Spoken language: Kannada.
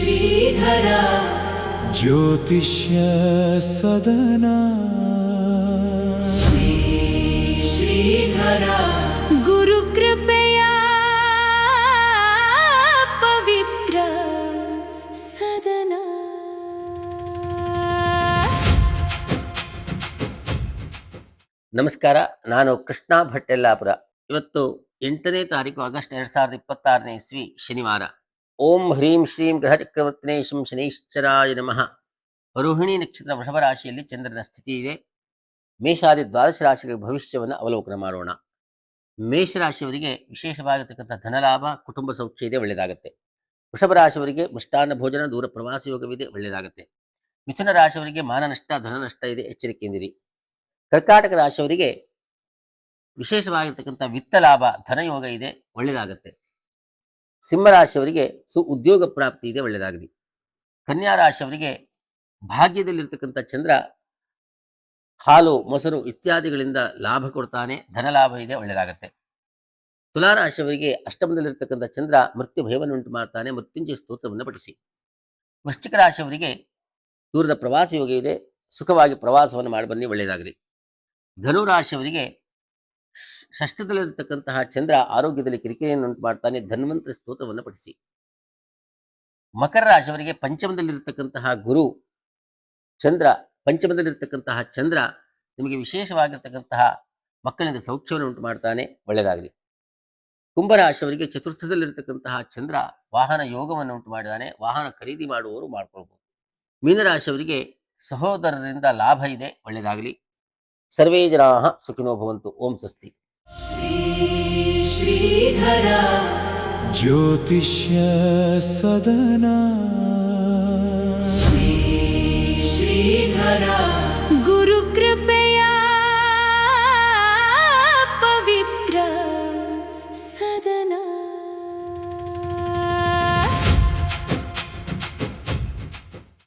ಶ್ರೀಧರ ಜ್ಯೋತಿಷ್ಯ ಸದನ ಶ್ರೀಧರ ಗುರುಕೃಪೆಯ ಪವಿತ್ರ ಸದನ. ನಮಸ್ಕಾರ, ನಾನು ಕೃಷ್ಣ ಭಟ್ಟೆಲ್ಲಾಪುರ. ಇವತ್ತು 8ನೇ ತಾರೀಕು ಆಗಸ್ಟ್ 2026ನೇ ಇಸ್ವಿ ಶನಿವಾರ. ಓಂ ಹ್ರೀಂ ಶ್ರೀಂ ಗ್ರಹ ಚಕ್ರವರ್ತಿನೇ ಶಂ ಶನೈಶ್ಚರಾಯ ನಮಃ. ರೋಹಿಣಿ ನಕ್ಷತ್ರ ವೃಷಭ ರಾಶಿಯಲ್ಲಿ ಚಂದ್ರನ ಸ್ಥಿತಿ ಇದೆ. ಮೇಷಾದಿ ದ್ವಾದಶ ರಾಶಿಗಳ ಭವಿಷ್ಯವನ್ನು ಅವಲೋಕನ ಮಾಡೋಣ. ಮೇಷರಾಶಿಯವರಿಗೆ ವಿಶೇಷವಾಗಿರ್ತಕ್ಕಂಥ ಧನಲಾಭ, ಕುಟುಂಬ ಸೌಖ್ಯ ಇದೆ, ಒಳ್ಳೆಯದಾಗುತ್ತೆ. ವೃಷಭ ರಾಶಿಯವರಿಗೆ ಮಿಷ್ಟಾನ್ನ ಭೋಜನ, ದೂರ ಪ್ರವಾಸ ಯೋಗವಿದೆ, ಒಳ್ಳೆಯದಾಗುತ್ತೆ. ಮಿಥುನ ರಾಶಿಯವರಿಗೆ ಮಾನ ನಷ್ಟ, ಧನ ನಷ್ಟ ಇದೆ, ಎಚ್ಚರಿಕೆಯಿಂದಿರಿ. ಕರ್ಕಾಟಕ ರಾಶಿಯವರಿಗೆ ವಿಶೇಷವಾಗಿರ್ತಕ್ಕಂಥ ವಿತ್ತ ಲಾಭ, ಧನಯೋಗ ಇದೆ, ಒಳ್ಳೆಯದಾಗುತ್ತೆ. ಸಿಂಹರಾಶಿಯವರಿಗೆ ಉದ್ಯೋಗ ಪ್ರಾಪ್ತಿ ಇದೆ, ಒಳ್ಳೆಯದಾಗಲಿ. ಕನ್ಯಾ ರಾಶಿಯವರಿಗೆ ಭಾಗ್ಯದಲ್ಲಿರ್ತಕ್ಕಂಥ ಚಂದ್ರ ಹಾಲು, ಮೊಸರು ಇತ್ಯಾದಿಗಳಿಂದ ಲಾಭ ಕೊಡ್ತಾನೆ, ಧನ ಲಾಭ ಇದೆ, ಒಳ್ಳೆಯದಾಗುತ್ತೆ. ತುಲಾರಾಶಿಯವರಿಗೆ ಅಷ್ಟಮದಲ್ಲಿರ್ತಕ್ಕಂಥ ಚಂದ್ರ ಮೃತ್ಯು ಭಯವನ್ನು ಉಂಟು ಮಾಡ್ತಾನೆ, ಮೃತ್ಯುಂಜಯ ಸ್ತೋತ್ರವನ್ನು ಪಠಿಸಿ. ವೃಶ್ಚಿಕ ರಾಶಿಯವರಿಗೆ ದೂರದ ಪ್ರವಾಸ ಯೋಗ ಇದೆ, ಸುಖವಾಗಿ ಪ್ರವಾಸವನ್ನು ಮಾಡಿ ಬನ್ನಿ, ಒಳ್ಳೆಯದಾಗಲಿ. ಧನುರಾಶಿಯವರಿಗೆ ಷಷ್ಠದಲ್ಲಿರತಕ್ಕಂತಹ ಚಂದ್ರ ಆರೋಗ್ಯದಲ್ಲಿ ಕಿರಿಕಿರಿಯನ್ನು ಉಂಟು ಮಾಡ್ತಾನೆ, ಧನ್ವಂತರ ಸ್ತೋತ್ರವನ್ನು ಪಠಿಸಿ. ಮಕರ ರಾಶಿಯವರಿಗೆ ಪಂಚಮದಲ್ಲಿರತಕ್ಕಂತಹ ಗುರು ಚಂದ್ರ ಪಂಚಮದಲ್ಲಿರತಕ್ಕಂತಹ ಚಂದ್ರ ನಿಮಗೆ ವಿಶೇಷವಾಗಿರ್ತಕ್ಕಂತಹ ಮಕ್ಕಳಿಂದ ಸೌಖ್ಯವನ್ನು ಉಂಟು ಮಾಡ್ತಾನೆ, ಒಳ್ಳೆಯದಾಗಲಿ. ಕುಂಭರಾಶಿಯವರಿಗೆ ಚತುರ್ಥದಲ್ಲಿರತಕ್ಕಂತಹ ಚಂದ್ರ ವಾಹನ ಯೋಗವನ್ನು ಉಂಟು ಮಾಡಿದಾನೆ, ವಾಹನ ಖರೀದಿ ಮಾಡುವವರು ಮಾಡ್ಕೊಳ್ಬಹುದು. ಮೀನರಾಶಿಯವರಿಗೆ ಸಹೋದರರಿಂದ ಲಾಭ ಇದೆ, ಒಳ್ಳೆಯದಾಗಲಿ. ಸರ್ವೇ ಜನಾಃ ಸುಖಿನೋ ಭವಂತು. ಓಂ ಸ್ವಸ್ತಿ. ಶ್ರೀಧರ ಜ್ಯೋತಿಷ್ಯ ಸದನ ಶ್ರೀಧರ